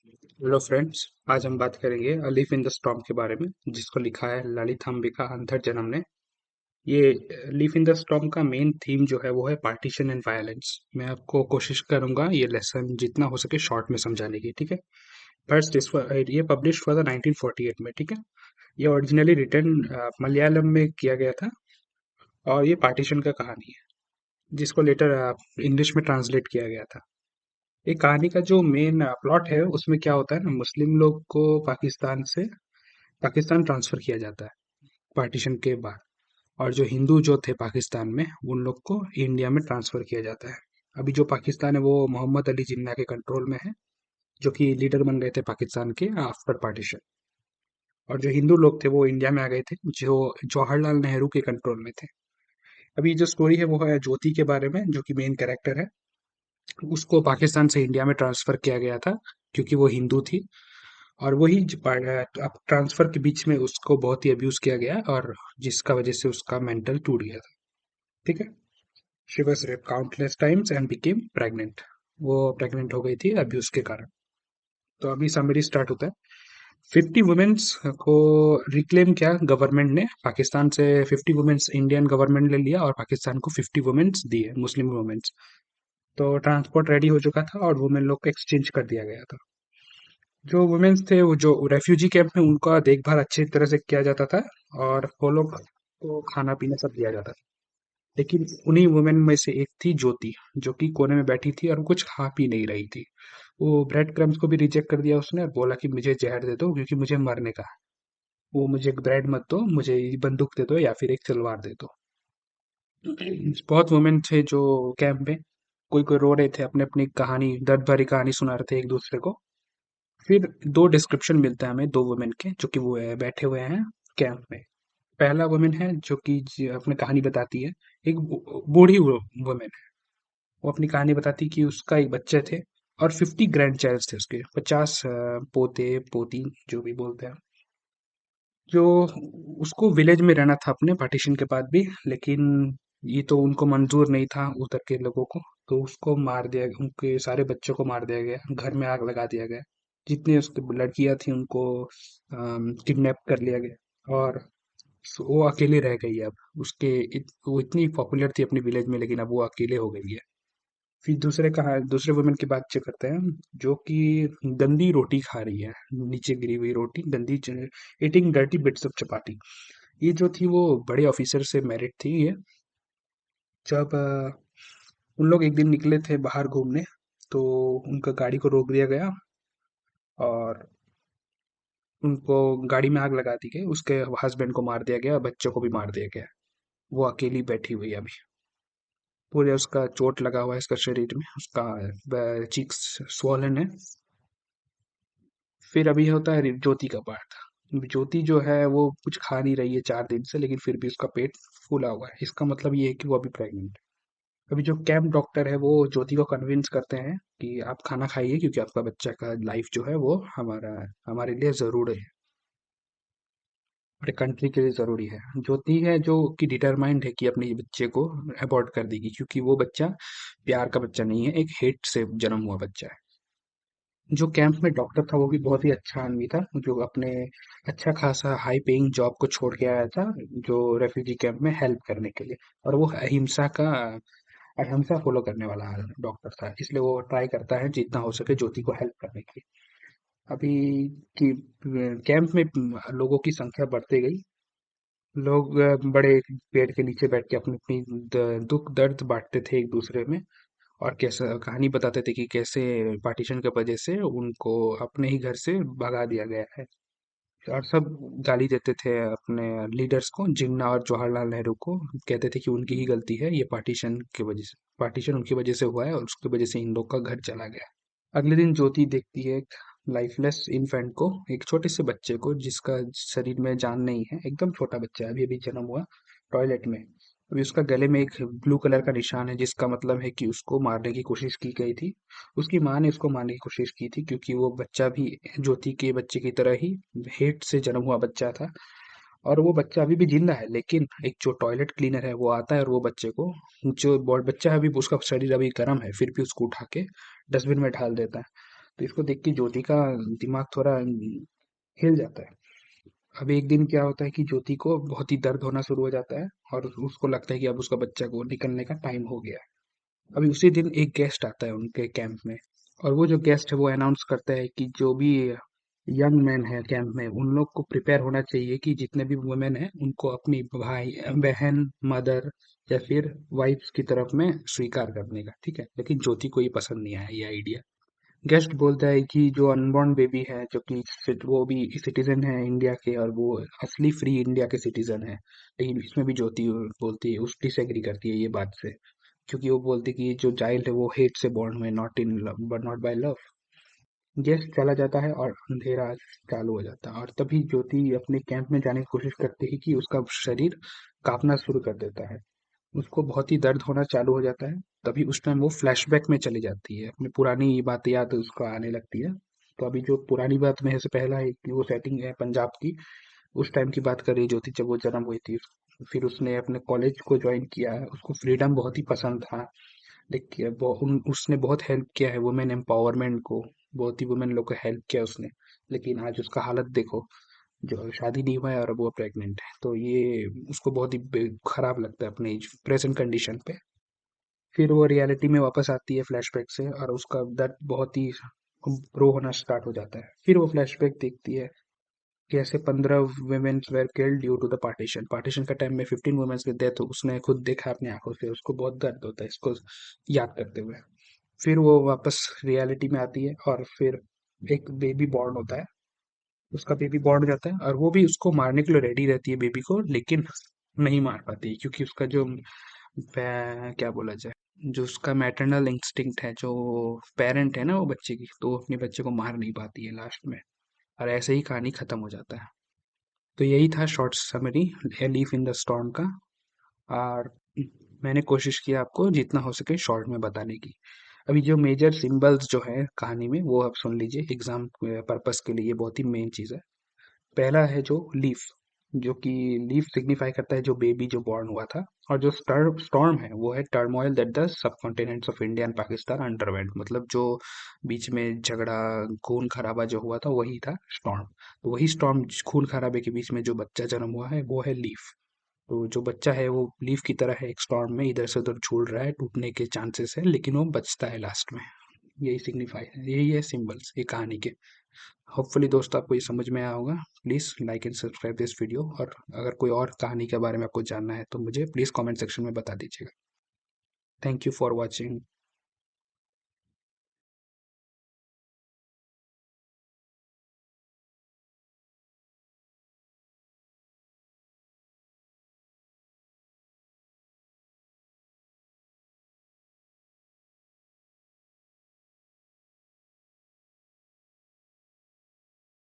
Hello friends. आज हम बात करेंगे a leaf in the storm के बारे में, जिसको लिखा है ललिताम्बिका अंतरजनम ने। ये लीफ इन द स्टॉर्म का मेन थीम जो है वो है पार्टीशन एंड वायलेंस। मैं आपको कोशिश करूंगा ये लेसन जितना हो सके शॉर्ट में समझाने की, ठीक है। फर्स्ट ये पब्लिश हुआ था 1948 में, ठीक है। ये ओरिजिनली रिटन मलयालम में किया गया था और ये पार्टीशन का कहानी है, जिसको लेटर इंग्लिश में ट्रांसलेट किया गया था। ये कहानी का जो मेन प्लॉट है उसमें क्या होता है ना, मुस्लिम लोग को पाकिस्तान ट्रांसफर किया जाता है पार्टीशन के बाद। और जो हिंदू जो थे पाकिस्तान में, उन लोग को इंडिया में ट्रांसफर किया जाता है। अभी जो पाकिस्तान है वो मोहम्मद अली जिन्ना के कंट्रोल में है, जो कि लीडर बन गए थे पाकिस्तान के आफ्टर पार्टीशन। और जो हिंदू लोग थे वो इंडिया में आ गए थे, जो जवाहरलाल नेहरू के कंट्रोल में थे। अभी जो स्टोरी है वो है ज्योति के बारे में, जो कि मेन कैरेक्टर है। उसको पाकिस्तान से इंडिया में ट्रांसफर किया गया था क्योंकि वो हिंदू थी। और वही अब ट्रांसफर के बीच में उसको बहुत ही अब्यूज किया गया और जिसका वजह से उसका मेंटल टूट गया था, ठीक है। She was rape countless times and became pregnant. वो प्रेग्नेंट हो गई थी अब्यूज के कारण। तो अभी समरी स्टार्ट होता है। 50 वुमेन्स को रिक्लेम किया गवर्नमेंट ने पाकिस्तान से। 50 वुमेन्स इंडियन गवर्नमेंट ने लिया और पाकिस्तान को 50 वुमेन्स दिए, मुस्लिम वुमेन्स। तो ट्रांसपोर्ट रेडी हो चुका था और वुमेन लोग को एक्सचेंज कर दिया गया था। जो वुमेन्स थे वो जो रेफ्यूजी कैंप में, उनका देखभाल अच्छी तरह से किया जाता था और वो लोग को खाना पीना सब दिया जाता था। लेकिन उन्हीं वुमेन में से एक थी ज्योति, जो कि कोने में बैठी थी और वो कुछ खा पी नहीं रही थी। वो ब्रेड क्रम्स को भी रिजेक्ट कर दिया उसने और बोला कि मुझे जहर दे दो क्योंकि मुझे मरने का है। वो मुझे ब्रेड मत दो, मुझे ये बंदूक दे दो या फिर एक तलवार दे दो। बहुत वुमेन थे जो कैंप में, कोई कोई रो रहे थे, अपने अपनी कहानी, दर्द भरी कहानी सुना रहे थे एक दूसरे को। फिर दो डिस्क्रिप्शन मिलता है हमें दो वुमेन के, जो कि वो बैठे हुए हैं कैंप में। पहला वुमेन है जो कि अपनी कहानी बताती है। एक बूढ़ी वुमेन है। वो अपनी कहानी बताती कि उसका एक बच्चे थे और 50 ग्रैंड चाइल्ड थे उसके, 50 पोते पोती जो भी बोलते हैं। जो उसको विलेज में रहना था अपने पार्टीशन के बाद भी, लेकिन ये तो उनको मंजूर नहीं था उधर के लोगों को। तो उसको मार दिया गया, उनके सारे बच्चों को मार दिया गया, घर में आग लगा दिया गया। जितनी उसकी लड़कियां थी उनको किडनैप कर लिया गया और वो अकेली रह गई अब। वो इतनी पॉपुलर थी अपनी विलेज में, लेकिन अब वो अकेले हो गई है। फिर दूसरे वुमेन की बात करते हैं, जो कि गंदी रोटी खा रही है, नीचे गिरी हुई रोटी, गंदी, ईटिंग डर्टी बिट्स ऑफ चपाती। ये जो थी वो बड़े ऑफिसर से मैरिड थी ये। जब उन लोग एक दिन निकले थे बाहर घूमने, तो उनका गाड़ी को रोक दिया गया और उनको गाड़ी में आग लगा दी गई। उसके हस्बैंड को मार दिया गया, बच्चों को भी मार दिया गया। वो अकेली बैठी हुई है अभी। पूरे उसका चोट लगा हुआ है इसका शरीर में, उसका चीक्स स्वॉलन है। फिर अभी होता है ज्योति का पार्ट। ज्योति जो है वो कुछ खा नहीं रही है 4 दिन से, लेकिन फिर भी उसका पेट फूला हुआ है। इसका मतलब ये है कि वो अभी प्रेग्नेंट है। अभी जो कैंप डॉक्टर है वो ज्योति को कन्विंस करते हैं कि आप खाना खाइए क्योंकि आपका बच्चा का लाइफ जो है वो हमारे लिए जरूरी है, हमारे कंट्री के लिए जरूरी है। ज्योति है जो कि डिटरमाइंड है कि अपने बच्चे को अबॉर्ट कर देगी, क्योंकि वो बच्चा प्यार का बच्चा नहीं है, एक हेट से जन्म हुआ बच्चा है। जो कैंप में डॉक्टर था वो भी बहुत ही अच्छा आदमी था, जो अपने अच्छा खासा हाई पेइंग जॉब को छोड़ के आया था, जो रेफ्यूजी कैंप में हेल्प करने के लिए। और वो अहिंसा फॉलो करने वाला डॉक्टर था, इसलिए वो ट्राई करता है जितना हो सके ज्योति को हेल्प करने की। अभी की कैंप में लोगों की संख्या बढ़ती गई। लोग बड़े पेड़ के नीचे बैठ के अपनी अपनी दुख दर्द बांटते थे एक दूसरे में। और कैसा कहानी बताते थे कि कैसे पार्टीशन की वजह से उनको अपने ही घर से भगा दिया गया है। और सब गाली देते थे अपने लीडर्स को, जिन्ना और जवाहरलाल नेहरू को। कहते थे कि उनकी ही गलती है, ये पार्टीशन उनकी वजह से हुआ है और उसकी वजह से इन लोग का घर चला गया। अगले दिन ज्योति देखती है एक लाइफलेस इन्फेंट को, एक छोटे से बच्चे को जिसका शरीर में जान नहीं है, एकदम छोटा बच्चा है, अभी अभी जन्म हुआ, टॉयलेट में। अभी उसका गले में एक ब्लू कलर का निशान है, जिसका मतलब है कि उसको मारने की कोशिश की गई थी। उसकी माँ ने उसको मारने की कोशिश की थी क्योंकि वो बच्चा भी ज्योति के बच्चे की तरह ही हेट से जन्म हुआ बच्चा था। और वो बच्चा अभी भी जिंदा है, लेकिन एक जो टॉयलेट क्लीनर है वो आता है और वो बच्चे को, जो बच्चा है अभी, उसका शरीर अभी गर्म है, फिर भी उसको उठा के डस्टबिन में डाल देता है। तो इसको देख के ज्योति का दिमाग थोड़ा हिल जाता है। अब एक दिन क्या होता है कि ज्योति को बहुत ही दर्द होना शुरू हो जाता है और उसको लगता है कि अब उसका बच्चा को निकलने का टाइम हो गया है। अभी उसी दिन एक गेस्ट आता है उनके कैंप में, और वो जो गेस्ट है वो अनाउंस करता है कि जो भी यंग मैन है कैंप में उन लोग को प्रिपेयर होना चाहिए कि जितने भी वुमेन है उनको अपनी भाई बहन मदर या फिर वाइफ्स की तरफ में स्वीकार करने का, ठीक है। लेकिन ज्योति को ये पसंद नहीं आया ये आइडिया। गेस्ट बोलता है कि जो अनबॉर्न बेबी है जो कि वो भी सिटीजन है इंडिया के और वो असली फ्री इंडिया के सिटीजन है, लेकिन इसमें भी ज्योति बोलती है, उस डिसएग्री करती है ये बात से, क्योंकि वो बोलती है कि ये जो चाइल्ड है वो हेट से बॉर्न हुए, not in love but not by love. Guest चला जाता है और अंधेरा चालू हो जाता है, और तभी ज्योति अपने कैंप में जाने की कोशिश करती है कि उसका शरीर कांपना शुरू कर देता है, उसको बहुत ही दर्द होना चालू हो जाता है। तभी उस टाइम वो फ्लैशबैक में चली जाती है, अपनी पुरानी बातें याद उसको आने लगती है। तो अभी जो पुरानी बात में से पहला है कि वो सेटिंग है पंजाब की, उस टाइम की बात कर रही है ज्योति जब वो जन्म हुई थी। फिर उसने अपने कॉलेज को ज्वाइन किया है, उसको फ्रीडम बहुत ही पसंद था। देखिए उसने बहुत हेल्प किया है वुमेन एम्पावरमेंट को, बहुत ही वुमेन लोग को हेल्प किया उसने। लेकिन आज उसका हालत देखो, जो शादी नहीं हुआ है और वो प्रेग्नेंट है, तो ये उसको बहुत ही खराब लगता है अपने प्रेजेंट कंडीशन पे। फिर वो रियलिटी में वापस आती है फ्लैशबैक से, और उसका दर्द बहुत ही रो होना स्टार्ट हो जाता है। फिर वो फ्लैशबैक देखती है कि ऐसे 15 womens were killed due to the partition, partition का टाइम में 15 वुमेन्स की डेथ उसने खुद देखा अपनी आंखों से, उसको बहुत दर्द होता है इसको याद करते हुए। फिर वो वापस रियलिटी में आती है और फिर एक बेबी बॉर्न होता है, उसका बेबी बॉर्न हो जाता है, और वो भी उसको मारने के लिए रेडी रहती है बेबी को, लेकिन नहीं मार पाती क्योंकि उसका जो क्या बोला जाए, जो उसका मैटरनल इंस्टिंक्ट है, जो पेरेंट है ना वो बच्चे की, तो वो अपने बच्चे को मार नहीं पाती है लास्ट में, और ऐसे ही कहानी खत्म हो जाता है। तो यही था short summary a leaf in the storm का। और मैंने कोशिश किया आपको जितना हो सके शॉर्ट में बताने की। अभी जो मेजर सिंबल्स जो है कहानी में वो आप सुन लीजिए, एग्जाम पर्पस के लिए ये बहुत ही मेन चीज़ है। पहला है जो लीफ, जो कि लीफ सिग्निफाई करता है जो बेबी जो बॉर्न हुआ था। और जो स्टॉर्म है वो है turmoil that the sub continents of India and Pakistan underwent, मतलब जो बीच में झगड़ा खून खराबा जो हुआ था वही था स्टॉर्म। तो वही स्टॉर्म खून खराबे के बीच में जो बच्चा जन्म हुआ है वो है लीफ। तो जो बच्चा है वो लीफ की तरह है, एक स्टॉर्म में इधर से उधर झूल रहा है, टूटने के चांसेस है, लेकिन वो बचता है लास्ट में। यही सिग्निफाई है, यही है सिंबल्स ये कहानी के। होपफुली दोस्तों आपको ये समझ में आया होगा। Please like and subscribe this video, और अगर कोई और कहानी के बारे में आपको जानना है तो मुझे प्लीज़ कमेंट सेक्शन में बता दीजिएगा। Thank you for watching.